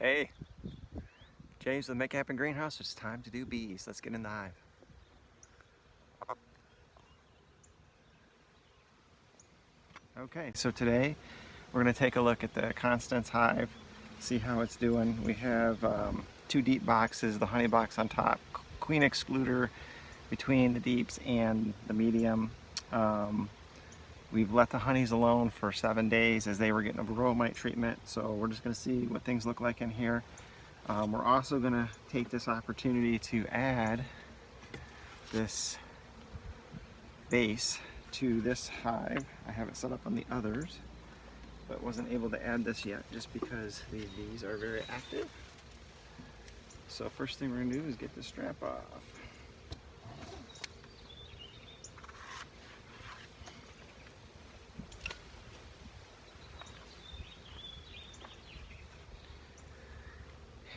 Hey, James with Make Happen Greenhouse. It's time to do bees. Let's get in the hive. Okay, so today we're going to take a look at the Constance hive, see how it's doing. We have two deep boxes, the honey box on top, queen excluder between the deeps and the medium. We've let the honeys alone for 7 days as they were getting a varroa mite treatment, so we're just going to see what things look like in here. We're also going to take this opportunity to add this base to this hive. I have it set up on the others, but wasn't able to add this yet just because these bees are very active. So first thing we're going to do is get the strap off.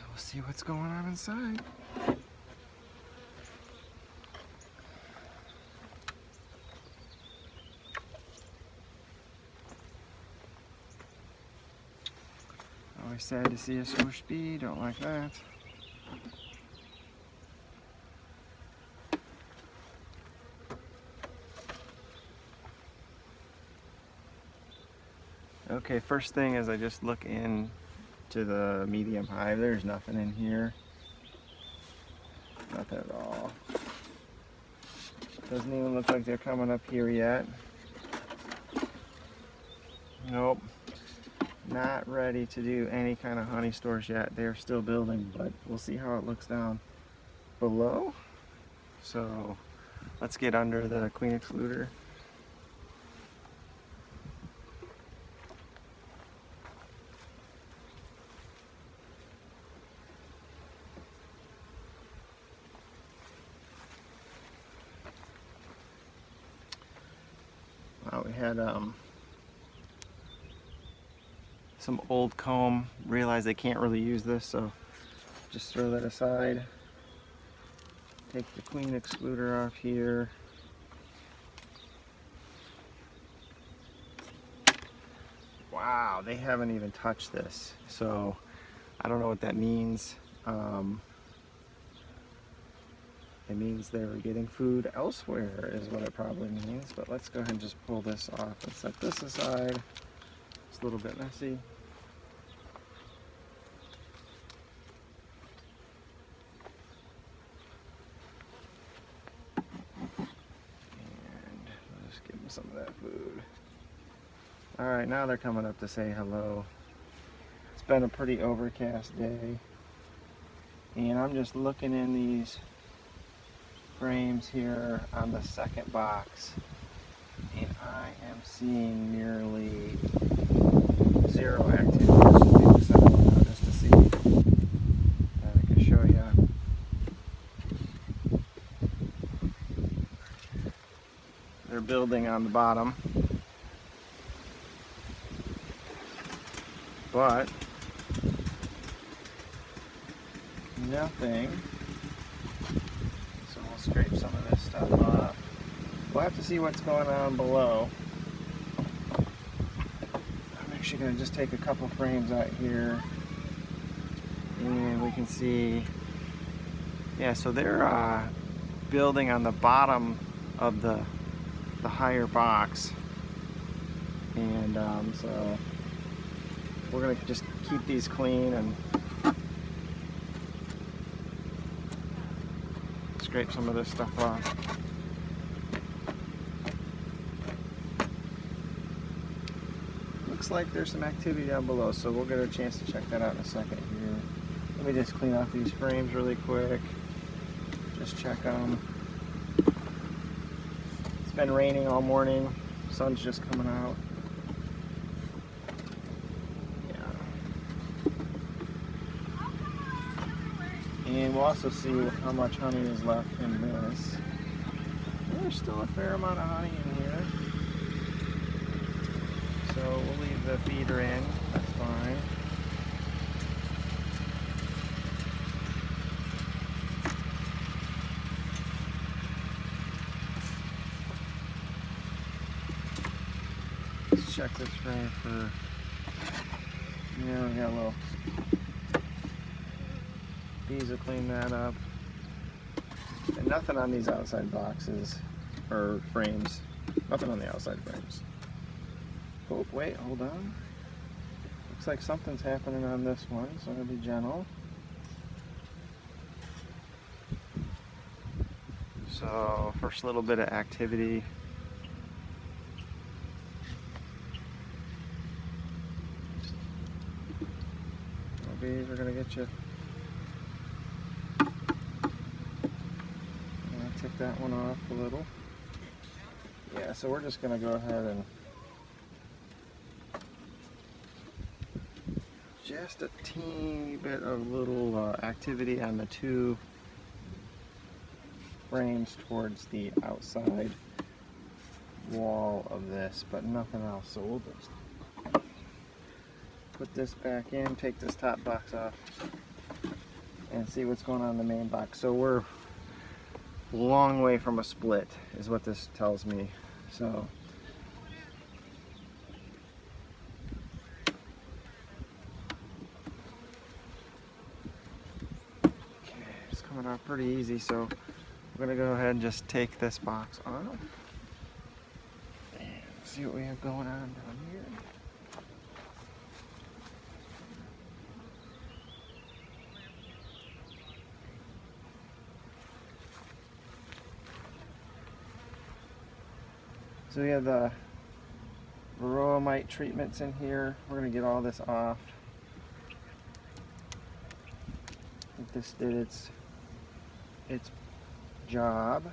We'll see what's going on inside. Always sad to see a swoosh bee, don't like that. Okay, first thing is I just look in to the medium hive. There's nothing in here. Nothing at all. Doesn't even look like they're coming up here yet. Nope. Not ready to do any kind of honey stores yet. They're still building, but we'll see how it looks down below. So let's get under the queen excluder. We had some old comb. Realized they can't really use this, so just throw that aside. Take the queen excluder off here. Wow, they haven't even touched this, so I don't know what that means. It means they were getting food elsewhere is what it probably means, but let's go ahead and just pull this off and set this aside. It's a little bit messy. And we'll just give them some of that food. Alright, now they're coming up to say hello. It's been a pretty overcast day, and I'm just looking in these frames here on the second box, and I am seeing nearly zero activity. Let's just take this out now just to see, and I can show you. They're building on the bottom, but nothing. So we'll scrape some of this stuff off. We'll have to see what's going on below. I'm actually going to just take a couple frames out here, and we can see, yeah, so they're building on the bottom of the higher box, and so we're going to just keep these clean and scrape some of this stuff off. Looks like there's some activity down below, so we'll get a chance to check that out in a second here. Let me just clean off these frames really quick. Just check them. It's been raining all morning. Sun's just coming out. And we'll also see how much honey is left in this. There's still a fair amount of honey in here. So we'll leave the feeder in, that's fine. Let's check this frame for, yeah, we got a little Bees will clean that up. And nothing on these outside boxes or frames. Nothing on the outside frames. Oh, wait, hold on. Looks like something's happening on this one, so I'm going to be gentle. So, first little bit of activity. Bees are going to get you. Take that one off a little. Yeah, so we're just going to go ahead and just a teeny bit of little activity on the two frames towards the outside wall of this, but nothing else. So we'll just put this back in, take this top box off, and see what's going on in the main box. So we're long way from a split is what this tells me. So okay, it's coming out pretty easy, so I'm gonna go ahead and just take this box off and see what we have going on down here. So we have the varroa mite treatments in here. We're going to get all this off. I think this did its job.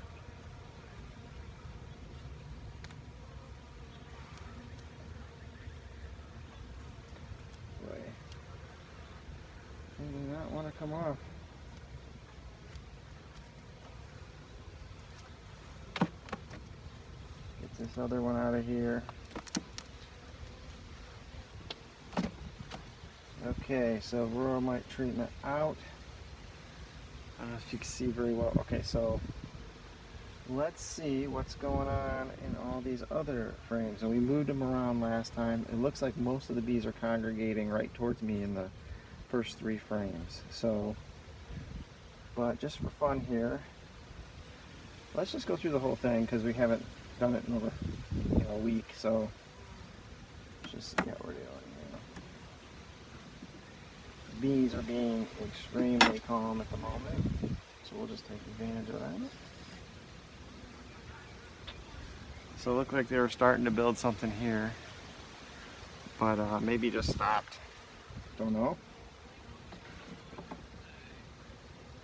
Boy, I do not want to come off. This other one out of here. Okay, so varroa mite treatment out. I don't know if you can see very well. Okay, so let's see what's going on in all these other frames. And we moved them around last time. It looks like most of the bees are congregating right towards me in the first three frames. So, but just for fun here, let's just go through the whole thing because we haven't done it in over a week, so let's just see how we're doing. Bees are being extremely calm at the moment, so we'll just take advantage of that. So it looked like they were starting to build something here, but maybe just stopped. Don't know.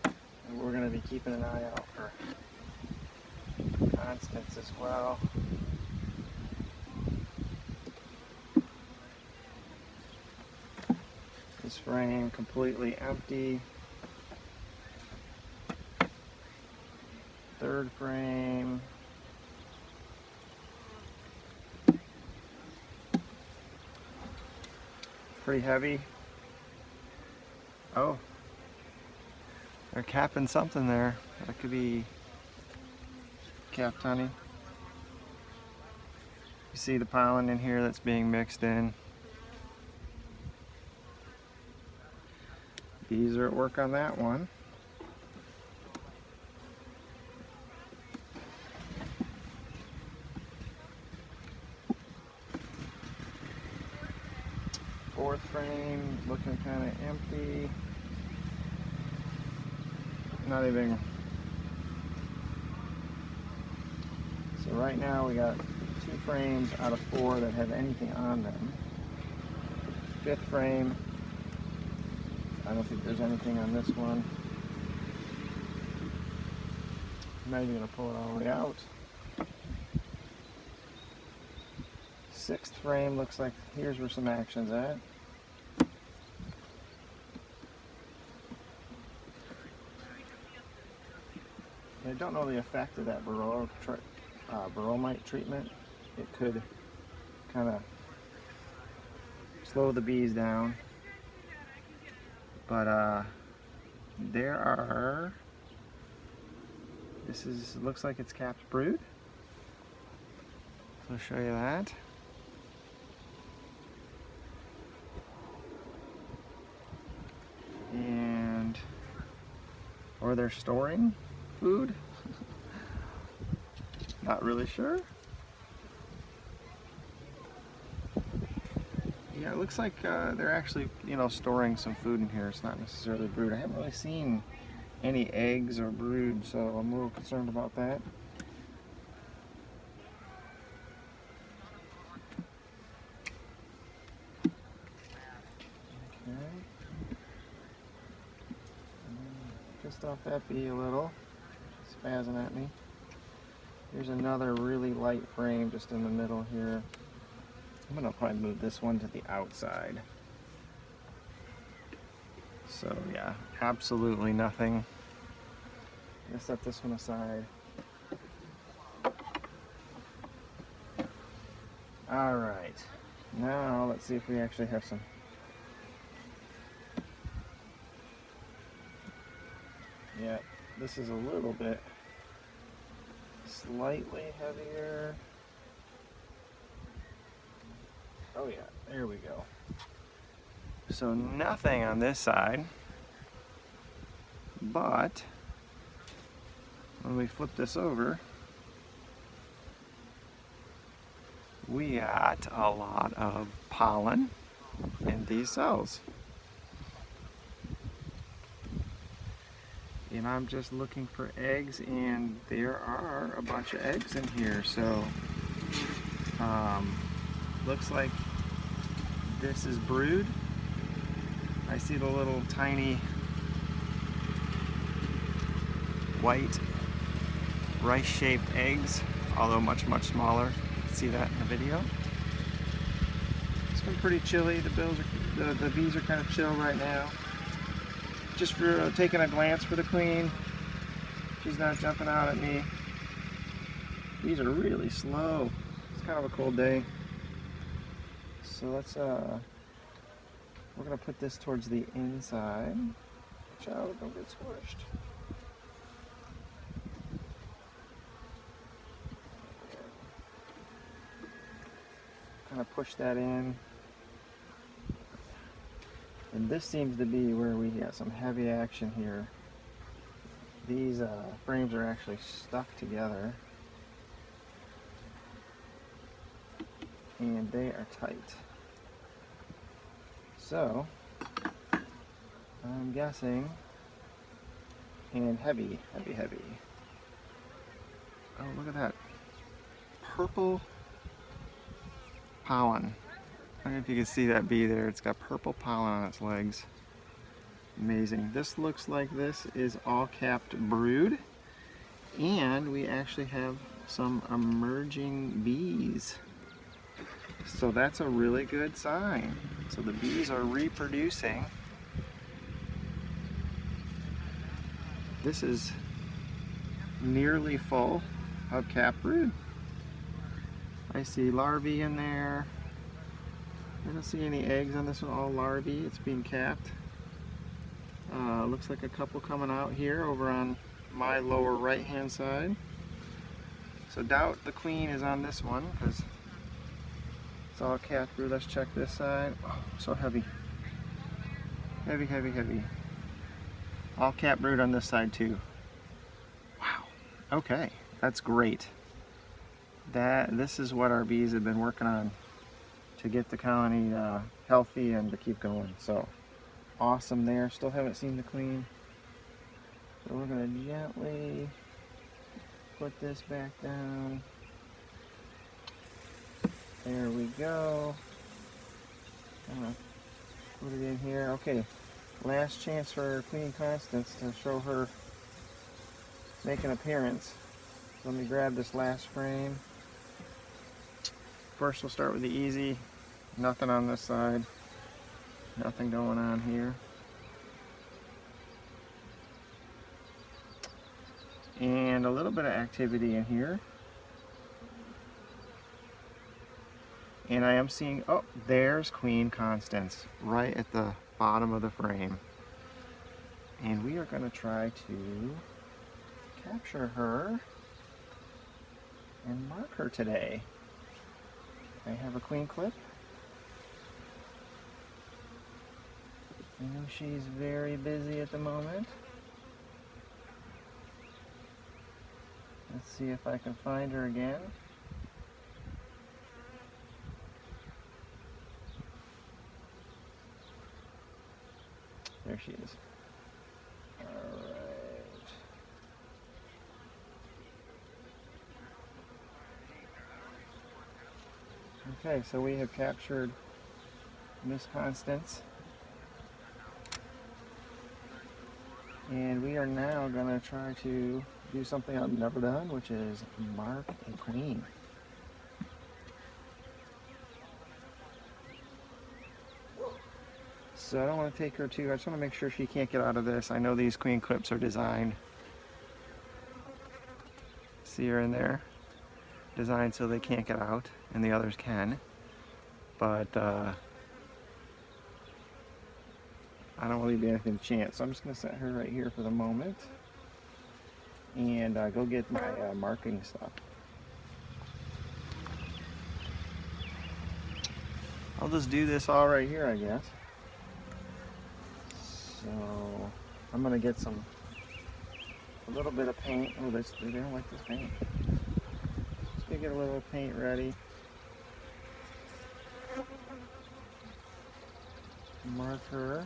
And we're going to be keeping an eye out for constants as well. This frame completely empty. Third frame. Pretty heavy. Oh, they're capping something there. That could be capped honey. You see the pollen in here that's being mixed in. Bees are at work on that one. Fourth frame looking kind of empty. Not even. So right now we got 2 frames out of 4 that have anything on them. Fifth frame. I don't think there's anything on this one. I'm not even going to pull it all the way out. Sixth frame looks like here's where some action's at. I don't know the effect of that varroa mite treatment. It could kind of slow the bees down. But there are, looks like it's capped brood. So I'll show you that. And Or they're storing food. Not really sure. Yeah, it looks like they're actually, storing some food in here. It's not necessarily brood. I haven't really seen any eggs or brood, so I'm a little concerned about that. Okay. Pissed off that bee a little. Spazzing at me. Here's another really light frame just in the middle here. I'm gonna probably move this one to the outside. So yeah, absolutely nothing. I'm gonna set this one aside. All right, now let's see if we actually have some. Yeah, this is a little bit slightly heavier. Oh yeah, there we go. So nothing on this side, but when we flip this over, we got a lot of pollen in these cells. And I'm just looking for eggs, and there are a bunch of eggs in here. So looks like this is brood. I see the little tiny white rice-shaped eggs, although much, much smaller. You can see that in the video. It's been pretty chilly. The bees are kind of chill right now. Just for taking a glance for the queen. She's not jumping out at me. These are really slow. It's kind of a cold day. So let's we're gonna put this towards the inside. Watch out, don't get squished. Kind of push that in. And this seems to be where we got some heavy action here. These frames are actually stuck together. And they are tight. So, I'm guessing, and heavy. Oh, look at that. Purple pollen. I don't know if you can see that bee there. It's got purple pollen on its legs. Amazing. This looks like this is all capped brood. And we actually have some emerging bees. So that's a really good sign. So the bees are reproducing. This is nearly full of capped brood. I see larvae in there. I don't see any eggs on this one, all larvae. It's being capped. Looks like a couple coming out here over on my lower right hand side. So doubt the queen is on this one because it's all capped brood. Let's check this side. Oh, so heavy. Heavy. All capped brood on this side too. Wow. Okay, that's great. This is what our bees have been working on to get the colony healthy and to keep going. So awesome there. Still haven't seen the queen. So we're going to gently put this back down. There we go. Put it in here. Okay, last chance for Queen Constance to show her make an appearance. So let me grab this last frame. First we'll start with the easy. Nothing on this side. Nothing going on here. And a little bit of activity in here. And I am seeing, oh, there's Queen Constance right at the bottom of the frame. And we are going to try to capture her and mark her today. I have a queen clip. I know she's very busy at the moment. Let's see if I can find her again. There she is. Alright. Okay, so we have captured Miss Constance. And we are now going to try to do something I've never done, which is mark a queen. So I don't want to take her too, I just want to make sure she can't get out of this. I know these queen clips are designed, see her in there, designed so they can't get out, and the others can. But I don't want to leave anything to chance, so I'm just going to set her right here for the moment and go get my marking stuff. I'll just do this all right here, I guess. So I'm going to get a little bit of paint. Oh, they don't like this paint. Just going to get a little paint ready. Mark her.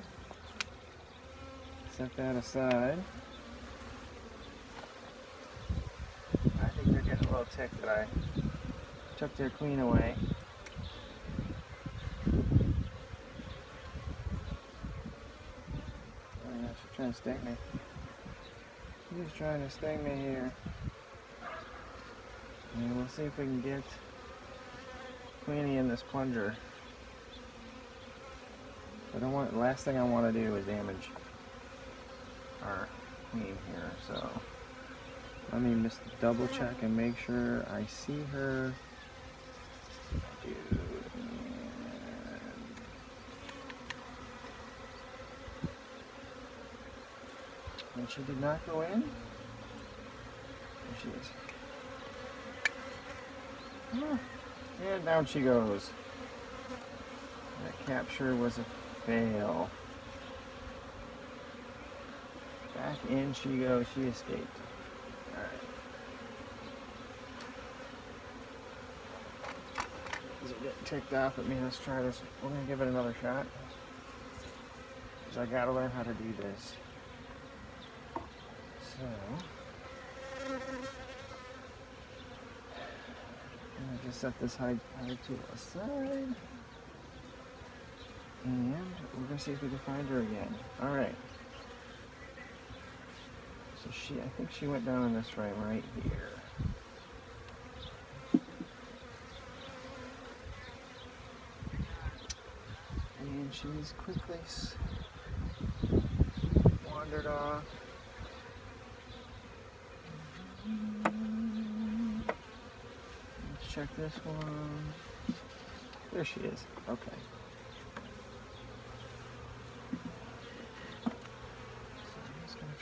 Set that aside. I think they're getting a little ticked that I took their queen away. Oh yeah, she's trying to sting me. She's trying to sting me here. And we'll see if we can get Queenie in this plunger. I don't want, the last thing I want to do is damage our queen here, so let me just double check and make sure I see her. I do. And she did not go in. There she is. Oh, and down she goes. That capture was a fail. Back in she goes. She escaped. Alright. These are getting ticked off at me. Let's try this. We're going to give it another shot. Because I got to learn how to do this. So, I'm going to just set this hide tool aside. And we're going to see if we can find her again. Alright. So I think she went down in this frame right here. And she's quickly wandered off. Let's check this one. There she is. Okay.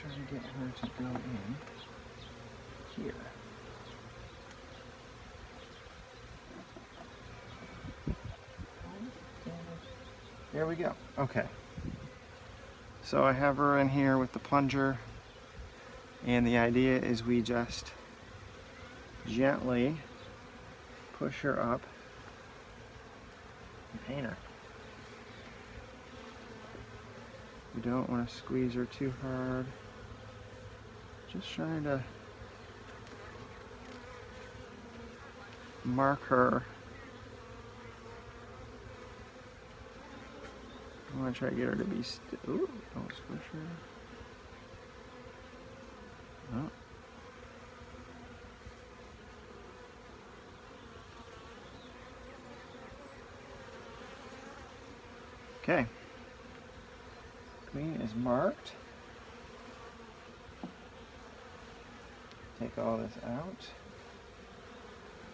Try to get her to go in here. There we go. Okay. So I have her in here with the plunger, and the idea is we just gently push her up and paint her. We don't want to squeeze her too hard. Just trying to mark her. I want to try to get her to be still. Ooh, don't squish her. Oh. Okay. Queen is marked. Take all this out.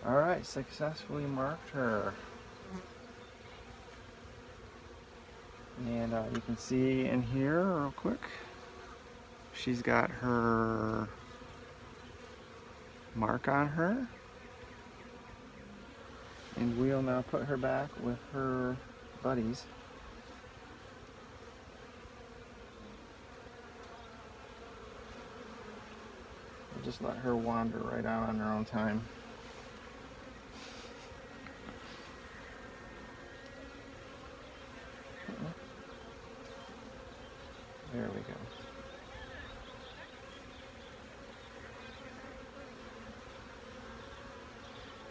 Alright, successfully marked her. And you can see in here real quick, she's got her mark on her. And we'll now put her back with her buddies. just let her wander right out on her own time. There we go.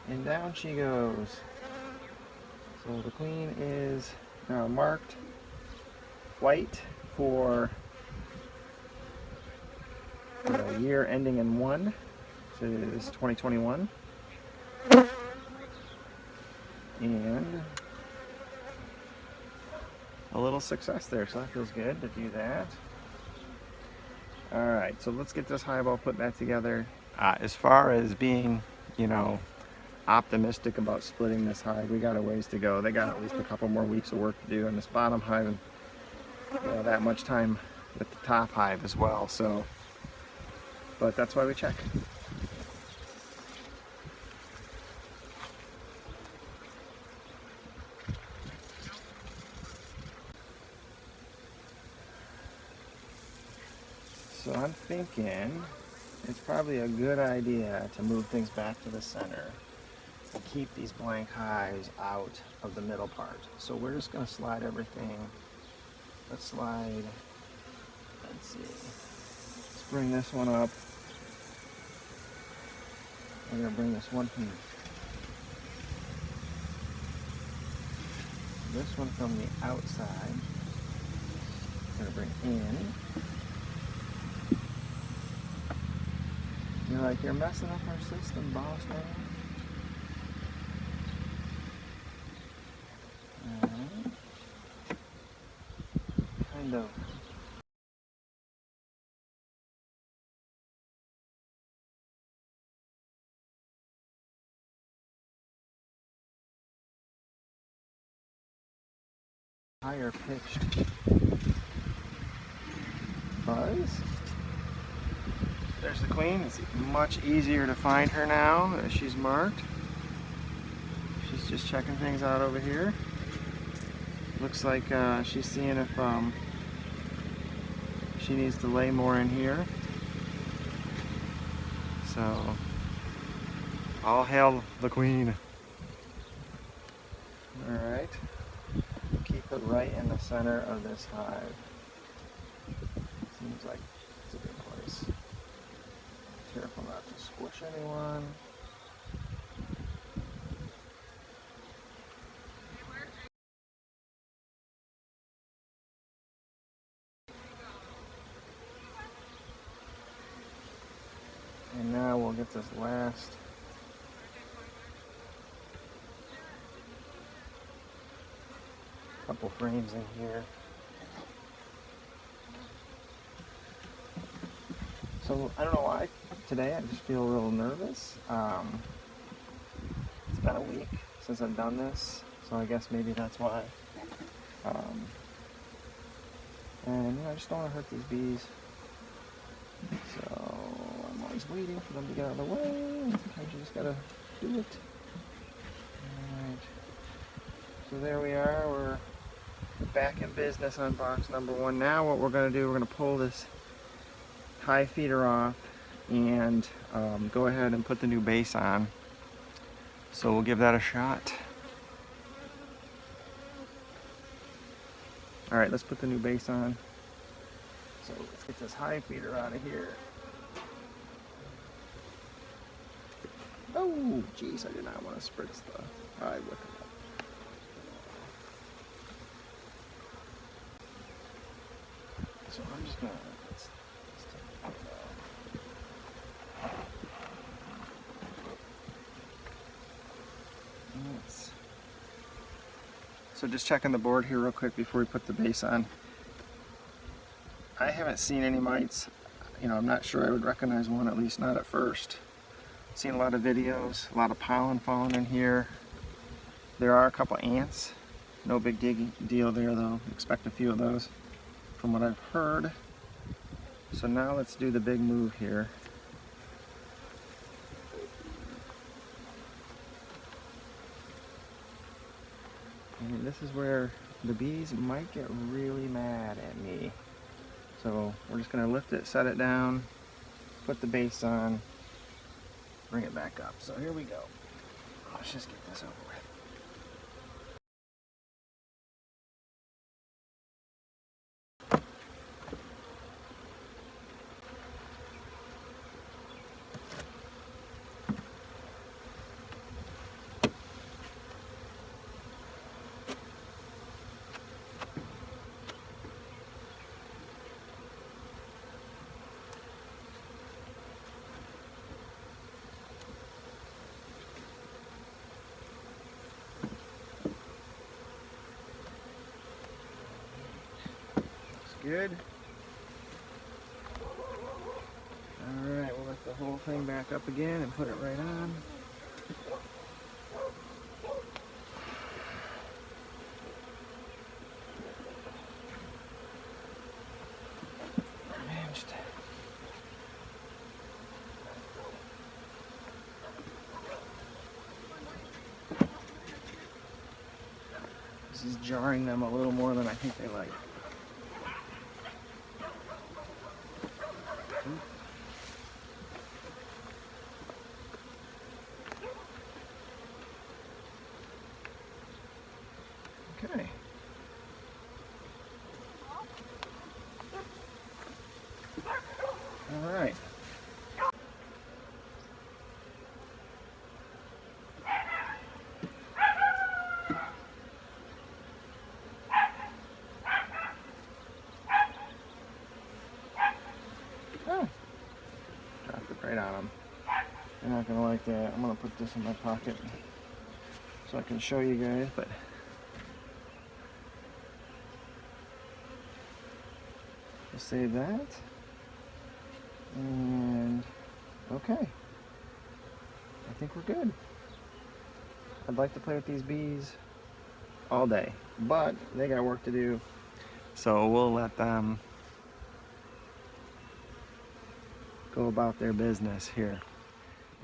And down she goes. So the queen is now marked white for the year ending in 1, which is 2021. And a little success there, so that feels good to do that. Alright, so let's get this hive all put back together. As far as being, you know, optimistic about splitting this hive, we got a ways to go. They got at least a couple more weeks of work to do on this bottom hive, and that much time with the top hive as well. So, but that's why we check. So I'm thinking it's probably a good idea to move things back to the center and keep these blank hives out of the middle part. So we're just going to slide everything. Let's slide, let's see, let's bring this one up. We're going to bring this one from this one from the outside. We're going to bring in. You're like, you're messing up our system, boss man. Kind of. Higher pitched buzz. There's the queen. It's much easier to find her now as she's marked. She's just checking things out over here. Looks like she's seeing if she needs to lay more in here. So, all hail the queen. Alright. Keep it right in the center of this hive. Seems like it's a good place. Careful not to squish anyone. And now we'll get this last couple frames in here. So I don't know why today I just feel a little nervous. It's been a week since I've done this, so I guess maybe that's why. And I just don't want to hurt these bees. So I'm always waiting for them to get out of the way. Sometimes you just gotta do it. Alright. So there we are. We're back in business on box number 1. Now what we're going to do, we're going to pull this hive feeder off and go ahead and put the new base on. So we'll give that a shot. Alright, let's put the new base on. So let's get this hive feeder out of here. Oh, geez, I did not want to spritz the hive with it. So I'm just gonna so just checking the board here real quick before we put the base on. I haven't seen any mites. You know, I'm not sure I would recognize one, at least not at first. Seen a lot of videos, a lot of pollen falling in here. There are a couple ants. No big deal there though. Expect a few of those from what I've heard. So now let's do the big move here. And this is where the bees might get really mad at me. So we're just going to lift it, set it down, put the base on, bring it back up. So here we go. Let's just get this over with. Good. Alright, we'll lift the whole thing back up again and put it right on. This is jarring them a little more than I think they like. Okay. All right. Oh, dropped it right on them. They're not gonna like that. I'm gonna put this in my pocket so I can show you guys, but we'll save that. And okay, I think we're good. I'd like to play with these bees all day, but they got work to do, so we'll let them go about their business here.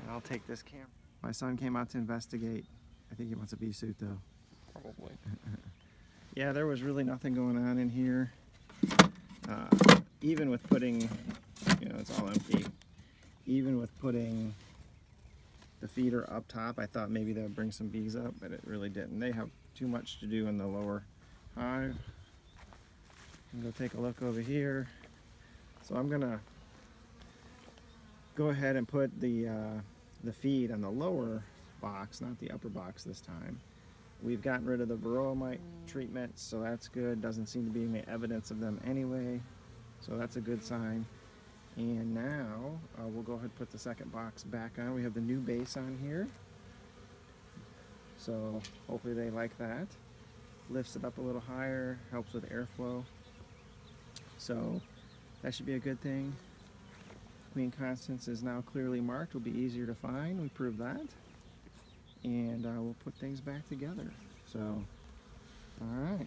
And I'll take this camera. My son came out to investigate. I think he wants a bee suit though. Probably. Yeah, there was really nothing going on in here. Even with putting, it's all empty. Even with putting the feeder up top, I thought maybe that would bring some bees up, but it really didn't. They have too much to do in the lower hive. I'm gonna take a look over here. So I'm gonna go ahead and put the feed on the lower box, not the upper box this time. We've gotten rid of the varroa mite treatment, so that's good. Doesn't seem to be any evidence of them anyway, so that's a good sign. And now we'll go ahead and put the second box back on. We have the new base on here, so hopefully they like that. Lifts it up a little higher, helps with airflow, so that should be a good thing. Queen Constance is now clearly marked, will be easier to find. We proved that. And we'll put things back together. So, all right.